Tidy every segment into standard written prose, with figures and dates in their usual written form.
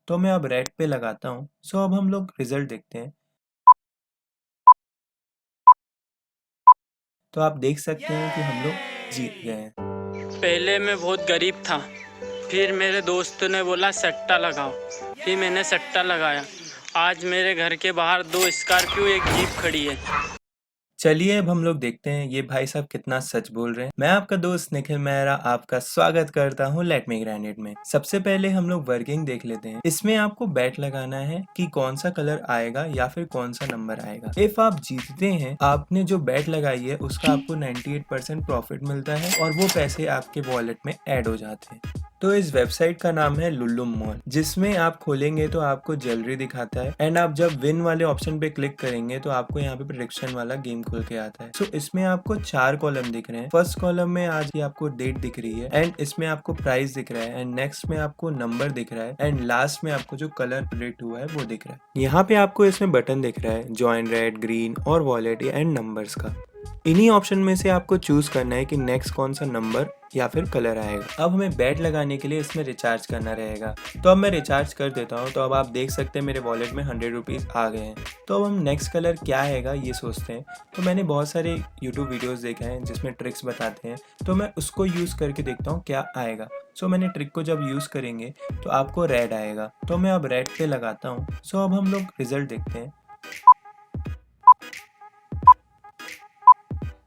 तो मैं अब रेड पे लगाता हूँ। सो अब हम लोग रिजल्ट देखते हैं। तो आप देख सकते हैं कि हम लोग जीत गए हैं। पहले मैं बहुत गरीब था, फिर मेरे दोस्त ने बोला सट्टा लगाओ, फिर मैंने सट्टा लगाया। आज मेरे घर के बाहर 2 स्कॉर्पियो एक जीप खड़ी है। चलिए अब हम लोग देखते हैं ये भाई साहब कितना सच बोल रहे हैं। मैं आपका दोस्त निखिल मेहरा आपका स्वागत करता हूँ लेट मी ग्रैंड में। सबसे पहले हम लोग वर्किंग देख लेते हैं। इसमें आपको बैट लगाना है कि कौन सा कलर आएगा या फिर कौन सा नंबर आएगा। इफ आप जीतते हैं, आपने जो बैट लगाई है उसका आपको 98% प्रॉफिट मिलता है और वो पैसे आपके वॉलेट में ऐड हो जाते हैं। तो इस वेबसाइट का नाम है लुल्लुम मॉल, जिसमें आप खोलेंगे तो आपको ज्वेलरी दिखाता है एंड आप जब विन वाले ऑप्शन पे क्लिक करेंगे तो आपको यहाँ पे प्रेडिक्शन वाला गेम खुल के आता है। सो इसमें आपको 4 कॉलम दिख रहे हैं। फर्स्ट कॉलम में आज की आपको डेट दिख रही है एंड इसमें आपको प्राइस दिख रहा है एंड नेक्स्ट में आपको नंबर दिख रहा है एंड लास्ट में आपको जो कलर प्रेडिक्ट हुआ है वो दिख रहा है। यहाँ पे आपको इसमें बटन दिख रहा है जॉइन रेड, ग्रीन और वॉलेट एंड नंबर्स का। इन्हीं ऑप्शन में से आपको चूज करना है कि नेक्स्ट कौन सा नंबर या फिर कलर आएगा। अब हमें बैट लगाने के लिए इसमें रिचार्ज करना रहेगा। तो अब मैं रिचार्ज कर देता हूँ। तो अब आप देख सकते हैं मेरे वॉलेट में 100 रुपीज़ आ गए हैं। तो अब हम नेक्स्ट कलर क्या आएगा ये सोचते हैं। तो मैंने बहुत सारे यूट्यूब वीडियोस देखे हैं जिसमें ट्रिक्स बताते हैं, तो मैं उसको यूज़ करके देखता हूँ क्या आएगा। सो मैंने ट्रिक को जब यूज़ करेंगे तो आपको रेड आएगा। तो मैं अब रेड पे लगाता हूँ। सो अब हम लोग रिजल्ट देखते हैं।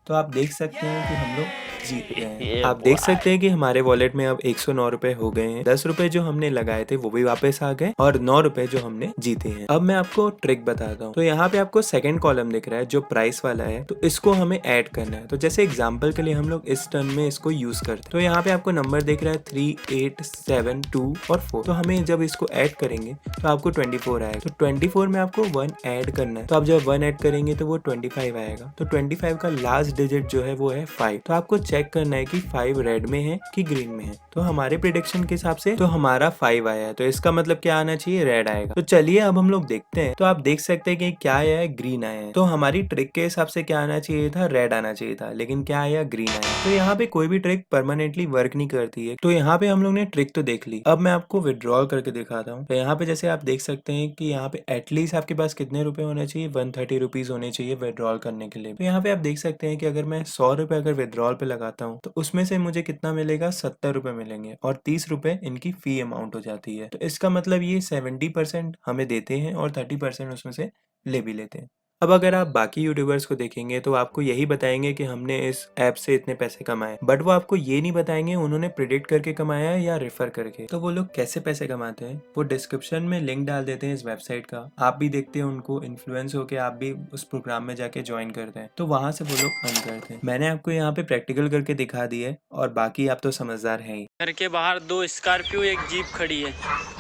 तो आप देख सकते हैं कि हम लोग जीत गए हैं। आप देख सकते हैं कि हमारे वॉलेट में अब 109 रुपए हो गए हैं। 10 रुपए जो हमने लगाए थे वो भी वापस आ गए और 9 रुपए जो हमने जीते हैं। अब मैं आपको ट्रिक बताता हूँ। तो यहाँ पे आपको सेकंड कॉलम दिख रहा है जो प्राइस वाला है, तो इसको हमें ऐड करना है। तो जैसे एग्जाम्पल के लिए हम लोग इस टर्न में इसको यूज करते हैं। तो यहाँ पे आपको नंबर दिख रहा है 3, 8, 7, 2 और 4। तो हमें जब इसको ऐड करेंगे तो आपको 24 आएगा। तो 24 में आपको 1 ऐड करना है। तो आप जब 1 ऐड करेंगे तो वो 25 आएगा। तो 25 का लास्ट डिजिट जो है वो है 5। तो आपको चेक करना है कि 5 रेड में है कि ग्रीन में है। तो हमारे प्रिडिक्शन के हिसाब से तो हमारा 5 आया है, तो इसका मतलब क्या आना चाहिए, रेड आएगा। तो चलिए अब हम लोग देखते हैं। तो आप देख सकते हैं कि क्या आया है, ग्रीन आया है। तो हमारी ट्रिक के हिसाब से क्या आना चाहिए था, रेड आना चाहिए था, लेकिन क्या आया, ग्रीन आया। तो यहाँ पे कोई भी ट्रिक परमानेंटली वर्क नहीं करती है। तो यहाँ पे हम लोग ने ट्रिक तो देख ली। अब मैं आपको विड्रॉल करके दिखाता हूँ। तो यहाँ पे जैसे आप देख सकते हैं कि यहाँ पे एटलीस्ट आपके पास कितने रुपए होने चाहिए, 130 रुपीज होने चाहिए विड्रॉल करने के लिए। तो यहाँ पे आप देख सकते हैं कि अगर मैं 100 रुपए अगर विड्रॉल पे लगाता हूँ तो उसमें से मुझे कितना मिलेगा, 70 रुपए मिलेंगे और 30 रुपए इनकी फी अमाउंट हो जाती है। तो इसका मतलब ये 70% हमें देते हैं और 30% उसमें से ले भी लेते हैं। अब अगर आप बाकी यूट्यूबर्स को देखेंगे तो आपको यही बताएंगे कि हमने इस ऐप से इतने पैसे कमाए, बट वो आपको ये नहीं बताएंगे उन्होंने प्रिडिक्ट करके कमाया है या रेफर करके। तो वो लोग कैसे पैसे कमाते हैं वो डिस्क्रिप्शन में लिंक डाल देते हैं इस वेबसाइट का। आप भी देखते हैं उनको, इन्फ्लुएंस होके आप भी उस प्रोग्राम में जाके ज्वाइन करते हैं, तो वहां से वो लोग अर्न करते हैं। मैंने आपको यहाँ पे प्रैक्टिकल करके दिखा दी है और बाकी आप तो समझदार हैं ही। घर के बाहर 2 स्कॉर्पियो एक जीप खड़ी है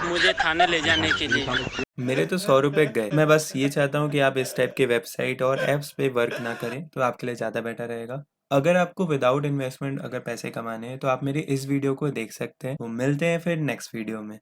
मुझे थाने ले जाने के लिए। मेरे तो 100 रुपए गए। मैं बस ये चाहता हूँ कि आप इस टाइप के वेबसाइट और ऐप्स पे वर्क ना करें, तो आपके लिए ज़्यादा बेटर रहेगा। अगर आपको विदाउट इन्वेस्टमेंट अगर पैसे कमाने हैं तो आप मेरी इस वीडियो को देख सकते हैं। तो मिलते हैं फिर नेक्स्ट वीडियो में।